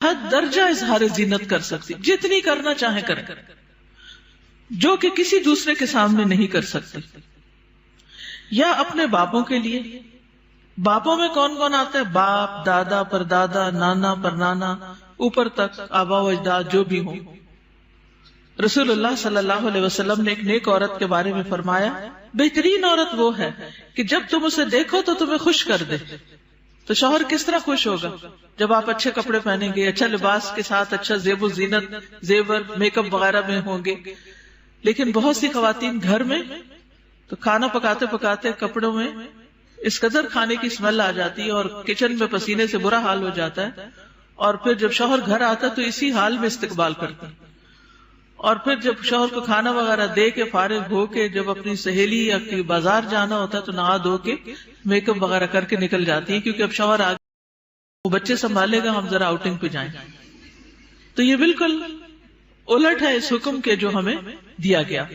حد درجہ اظہار زینت کر سکتی، جتنی کرنا چاہیں کریں، جو کہ کسی دوسرے کے سامنے نہیں کر سکتی. یا اپنے باپوں کے لیے، باپوں میں کون کون آتا ہے؟ باپ، دادا، پردادا، نانا، پرنانا، اوپر تک آبا و اجداد جو بھی ہوں. رسول اللہ صلی اللہ علیہ وسلم نے ایک نیک عورت کے بارے میں فرمایا، بہترین عورت وہ ہے کہ جب تم اسے دیکھو تو تمہیں خوش کر دے. تو شوہر کس طرح خوش ہوگا جب آپ اچھے کپڑے پہنیں گے، اچھا لباس کے ساتھ اچھا زیب و زینت، زیور، میک اپ وغیرہ میں ہوں گے. لیکن بہت سی خواتین گھر میں تو کھانا پکاتے پکاتے کپڑوں میں اس قدر کھانے کی اسمیل آ جاتی ہے اور کچن میں پسینے سے برا حال ہو جاتا ہے، اور پھر جب شوہر گھر آتا ہے تو اسی حال میں استقبال کرتے ہیں. اور پھر جب شوہر کو کھانا وغیرہ دے کے فارغ ہو کے جب اپنی سہیلی یا بازار جانا ہوتا ہے تو نہا دھو کے میک اپ وغیرہ کر کے نکل جاتی ہے، کیونکہ اب شوہر آگے وہ بچے سنبھالے گا، ہم ذرا آؤٹنگ پہ جائیں. تو یہ بالکل الٹ ہے اس حکم کے جو ہمیں دیا گیا.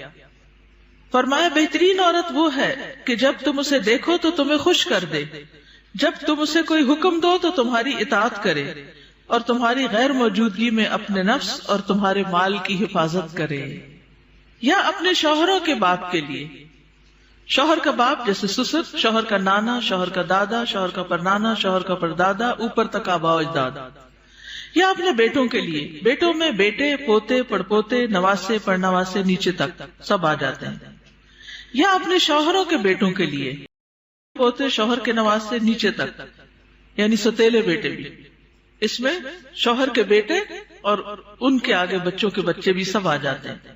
فرمایا بہترین عورت وہ ہے کہ جب تم اسے دیکھو تو تمہیں خوش کر دے، جب تم اسے کوئی حکم دو تو تمہاری اطاعت کرے، اور تمہاری غیر موجودگی میں اپنے نفس اور تمہارے مال کی حفاظت کرے. یا اپنے شوہروں کے باپ کے لیے، شوہر کا باپ جیسے سسر، شوہر کا نانا، شوہر کا دادا، شوہر کا پرنانا، شوہر کا پردادا، اوپر تک آبا و اجداد. یا اپنے بیٹوں کے لیے، بیٹوں میں بیٹے، پوتے، پڑپوتے، نواسے، پڑنواسے، نیچے تک سب آ جاتے ہیں. یا اپنے شوہروں کے بیٹوں کے لیے، پوتے، شوہر کے نواسے، نیچے تک، یعنی ستیلے بیٹے بھی. اس میں شوہر کے بیٹے اور ان کے آگے بچوں کے بچے بھی سب آ جاتے ہیں.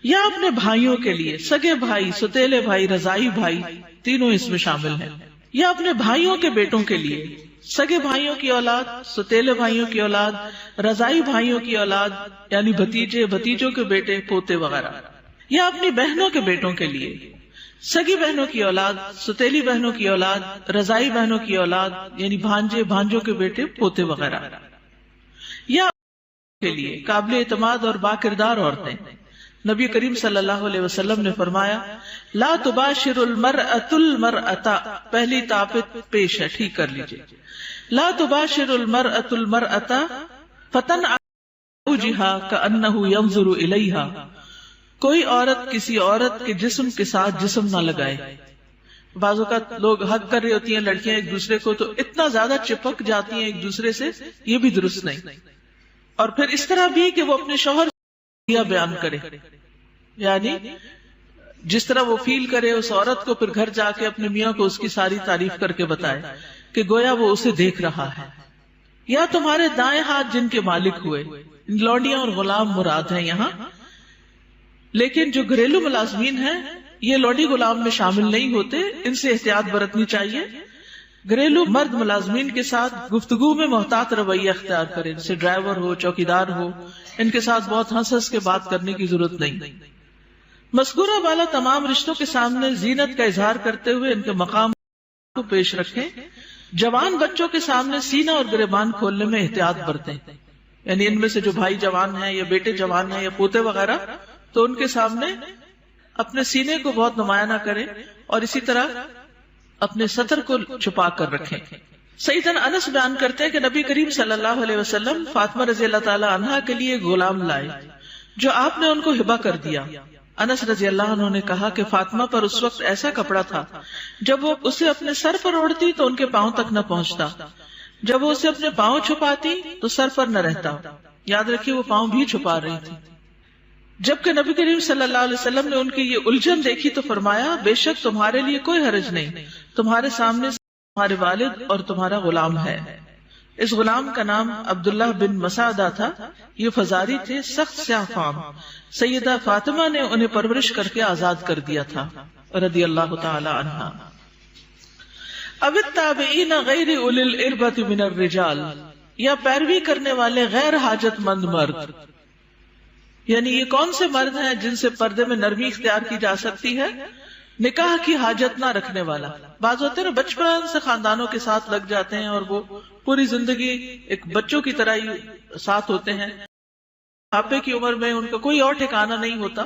یا اپنے بھائیوں کے لیے، سگے بھائی، ستیلے بھائی، رضائی بھائی، تینوں اس میں شامل ہیں. یا اپنے بھائیوں کے بیٹوں کے لیے، سگے بھائیوں کی اولاد، ستیلے بھائیوں کی اولاد، رضائی بھائیوں کی اولاد، یعنی بھتیجے، بھتیجوں کے بیٹے، پوتے وغیرہ. یا اپنی بہنوں کے بیٹوں کے لیے، سگی بہنوں کی اولاد، ستیلی بہنوں کی اولاد، رضائی بہنوں کی اولاد، یعنی بھانجے، بھانجوں کے بیٹے، پوتے وغیرہ. یا کے لیے قابل اعتماد اور با کردار عورتیں. نبی کریم صلی اللہ علیہ وسلم نے فرمایا، لا تباشر المرأة المرأة، پہلی طاقت پیش ہے، ٹھیک کر لیجئے. لا تباشر المرأة المرأة فتنع وجهها كأنه ينظر إليها، کوئی عورت کسی عورت کے جسم کے ساتھ جسم نہ لگائے. بعض اوقات لوگ حق کر رہی ہوتی ہیں لڑکیاں ایک دوسرے کو تو اتنا زیادہ چپک جاتی ہیں ایک دوسرے سے، یہ بھی درست نہیں. اور پھر اس طرح بھی کہ وہ اپنے شوہر سے بیان کرے، یعنی جس طرح وہ فیل کرے اس عورت کو، پھر گھر جا کے اپنے میاں کو اس کی ساری تعریف کر کے بتائے کہ گویا وہ اسے دیکھ رہا ہے. یا تمہارے دائیں ہاتھ جن کے مالک ہوئے، لونڈیاں اور غلام مراد ہیں یہاں، لیکن جو گھریلو ملازمین ہیں یہ لوڈی غلام میں شامل نہیں ہوتے، ان سے احتیاط برتنی چاہیے. گھریلو مرد ملازمین کے ساتھ گفتگو میں محتاط رویہ اختیار کریں، جیسے ڈرائیور ہو، چوکیدار ہو، ان کے ساتھ بہت ہنس ہنس کے بات کرنے کی ضرورت نہیں. مذکورہ والا تمام رشتوں کے سامنے زینت کا اظہار کرتے ہوئے ان کے مقام کو پیش رکھیں. جوان بچوں کے سامنے سینہ اور گریبان کھولنے میں احتیاط برتیں، یعنی ان میں سے جو بھائی جوان ہیں یا بیٹے جوان ہیں یا پوتے وغیرہ، تو ان کے سامنے اپنے سینے کو بہت نمایاں نہ کریں، اور اسی طرح اپنے سطر کو چھپا کر رکھیں. سیدنا انس بیان کرتے ہیں کہ نبی کریم صلی اللہ علیہ وسلم فاطمہ رضی اللہ تعالی عنہا کے لیے غلام لائے جو آپ نے ان کو ہبہ کر دیا. انس رضی اللہ عنہ نے کہا کہ فاطمہ پر اس وقت ایسا کپڑا تھا جب وہ اسے اپنے سر پر اوڑھتی تو ان کے پاؤں تک نہ پہنچتا، جب وہ اسے اپنے پاؤں چھپاتی تو سر پر نہ رہتا. یاد رکھیے وہ پاؤں بھی چھپا رہی تھی. جبکہ نبی کریم صلی اللہ علیہ وسلم نے ان کی یہ الجھن دیکھی تو فرمایا، بے شک تمہارے لیے کوئی حرج نہیں، تمہارے سامنے تمہارے والد اور تمہارا غلام ہے. اس غلام کا نام عبداللہ بن مسعدہ تھا. یہ فزاری تھے، سخت سیاہ فام. سیدہ فاطمہ نے انہیں پرورش کر کے آزاد کر دیا تھا رضی اللہ تعالی عنہا. اب التابعین غیر اولی الاربۃ من الرجال، یا پیروی کرنے والے غیر حاجت مند مرد، یعنی یہ کون سے مرد ہیں جن سے پردے میں نرمی اختیار کی جا سکتی ہے؟ نکاح کی حاجت نہ رکھنے والا. بعض ہوتے ہیں نا بچپن سے خاندانوں کے ساتھ لگ جاتے ہیں اور وہ پوری زندگی ایک بچوں کی طرح ہی ساتھ ہوتے ہیں، بڑھاپے کی عمر میں ان کا کوئی اور ٹھکانہ نہیں ہوتا،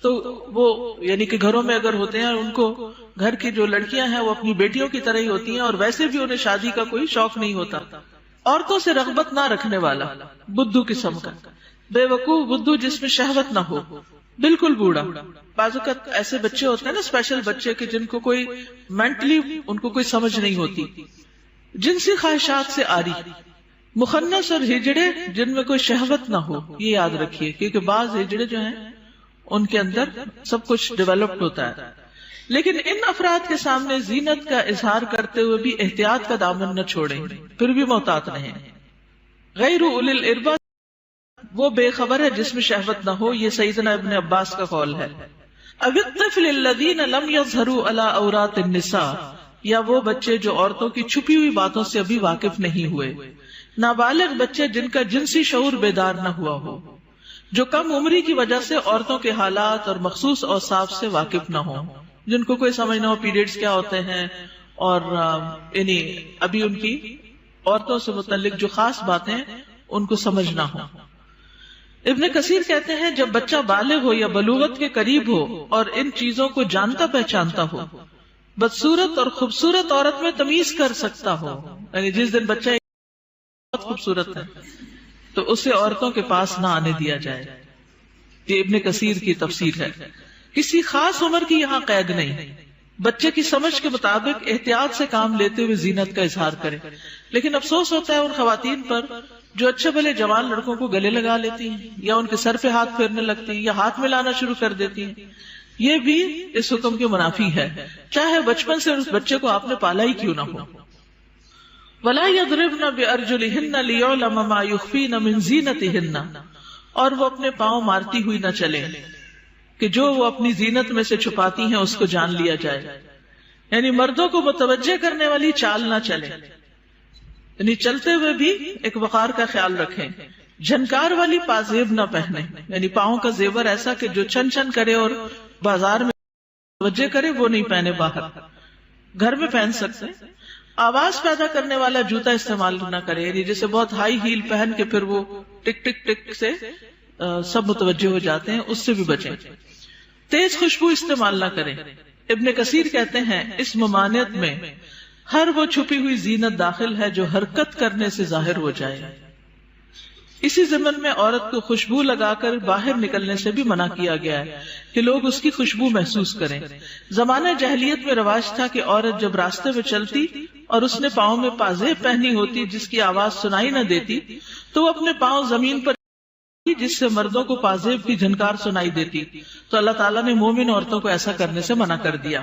تو وہ یعنی کہ گھروں میں اگر ہوتے ہیں ان کو گھر کی جو لڑکیاں ہیں وہ اپنی بیٹیوں کی طرح ہی ہوتی ہیں، اور ویسے بھی انہیں شادی کا کوئی شوق نہیں ہوتا. عورتوں سے رغبت نہ رکھنے والا، بدھو قسم کا، بے وقوف بدھو جس میں شہوت نہ ہو، بالکل بوڑھا. بعض اوقات ایسے بچے ہوتے ہیں نا، اسپیشل بچے کہ جن کو کوئی مینٹلی ان کو کوئی سمجھ نہیں ہوتی، جنسی خواہشات سے آری، مخنث اور ہجڑے جن میں کوئی شہوت نہ ہو. یہ یاد رکھیے، کیونکہ بعض ہجڑے جو ہیں ان کے اندر سب کچھ ڈیولپڈ ہوتا ہے. لیکن ان افراد کے سامنے زینت کا اظہار کرتے ہوئے بھی احتیاط کا دامن نہ چھوڑیں، پھر بھی محتاط رہیں. غیر اولی الاربہ، وہ بے خبر ہے جس میں شہوت نہ ہو. یہ سیدنا ابن عباس کا قول ہے. اب الطفل الذین لم یظہروا علی عورات النساء، یا وہ بچے جو عورتوں کی چھپی ہوئی باتوں سے ابھی واقف نہیں ہوئے. نابالغ بچے جن کا جنسی شعور بیدار نہ ہوا ہو، جو کم عمری کی وجہ سے عورتوں کے حالات اور مخصوص اوصاف سے واقف نہ ہوں، جن کو کوئی سمجھ نہ ہو پیریڈز کیا ہوتے ہیں، اور یعنی ابھی ان کی عورتوں سے متعلق جو خاص باتیں ان کو سمجھ نہ ہو. ابن کثیر کہتے ہیں جب بچہ بالغ ہو یا بلوغت کے قریب ہو اور ان چیزوں کو جانتا پہچانتا ہو، بدصورت اور خوبصورت عورت میں تمیز کر سکتا ہو، یعنی جس دن بچہ بہت خوبصورت ہے تو اسے عورتوں کے پاس نہ آنے دیا جائے. یہ ابن کثیر کی تفسیر ہے. کسی خاص عمر کی یہاں قید نہیں، بچے کی سمجھ کے مطابق احتیاط سے کام لیتے ہوئے زینت کا اظہار کرے. لیکن افسوس ہوتا ہے ان خواتین پر جو اچھے بھلے جوان لڑکوں کو گلے لگا لیتی ہیں، یا ان کے سر پہ ہاتھ پھیرنے لگتی ہیں، یا ہاتھ ملانا شروع کر دیتی ہیں. یہ بھی اس حکم کے منافی ہے، چاہے بچپن سے اس بچے کو آپ نے پالا ہی کیوں نہ ہو. وَلَا يَضْرِبْنَ بِأَرْجُلِهِنَّ لِيُعْلَمَ مَا يُخْفِينَ مِنْ زِينَتِهِنَّ، اور وہ اپنے پاؤں مارتی ہوئی نہ چلیں کہ جو وہ اپنی زینت میں سے چھپاتی ہیں اس کو جان لیا جائے. یعنی مردوں کو متوجہ کرنے والی چال نہ چلے، یعنی چلتے ہوئے بھی ایک وقار کا خیال رکھیں. جھنکار والی پازیب نہ پہنے، یعنی پاؤں کا زیور ایسا کہ جو چھن چھن کرے اور بازار میں توجہ کرے وہ نہیں پہنے، باہر گھر میں پہن سکتے. آواز پیدا کرنے والا جوتا استعمال نہ کرے، یعنی جیسے بہت ہائی ہیل پہن کے پھر وہ ٹک ٹک ٹک سے سب متوجہ ہو جاتے ہیں، اس سے بھی بچیں. تیز خوشبو استعمال نہ کریں. ابن کثیر کہتے ہیں اس ممانعت میں ہر وہ چھپی ہوئی زینت داخل ہے جو حرکت کرنے سے ظاہر ہو جائے. اسی ضمن میں عورت کو خوشبو لگا کر باہر نکلنے سے بھی منع کیا گیا ہے کہ لوگ اس کی خوشبو محسوس کریں. زمانہ جاہلیت میں رواج تھا کہ عورت جب راستے میں چلتی اور اس نے پاؤں میں پازیب پہنی ہوتی جس کی آواز سنائی نہ دیتی تو وہ اپنے پاؤں زمین پر جس سے مردوں کو پازیب کی جھنکار سنائی دیتی. تو اللہ تعالیٰ نے مومن عورتوں کو ایسا کرنے سے منع کر دیا.